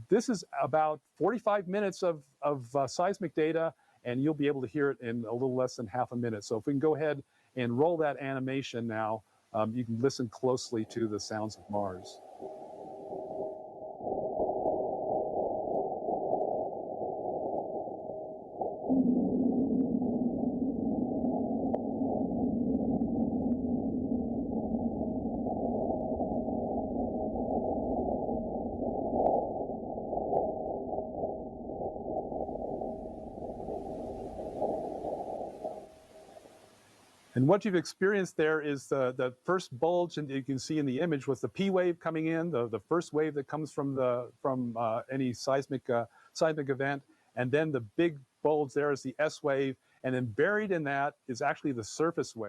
This is about 45 minutes of seismic data, and you'll be able to hear it in a little less than half a minute. So if we can go ahead and roll that animation now, you can listen closely to the sounds of Mars. And what you've experienced there is the first bulge, and you can see in the image was the P wave coming in, the first wave that comes from any seismic event, and then the big bulge there is the S wave, and then buried in that is actually the surface wave.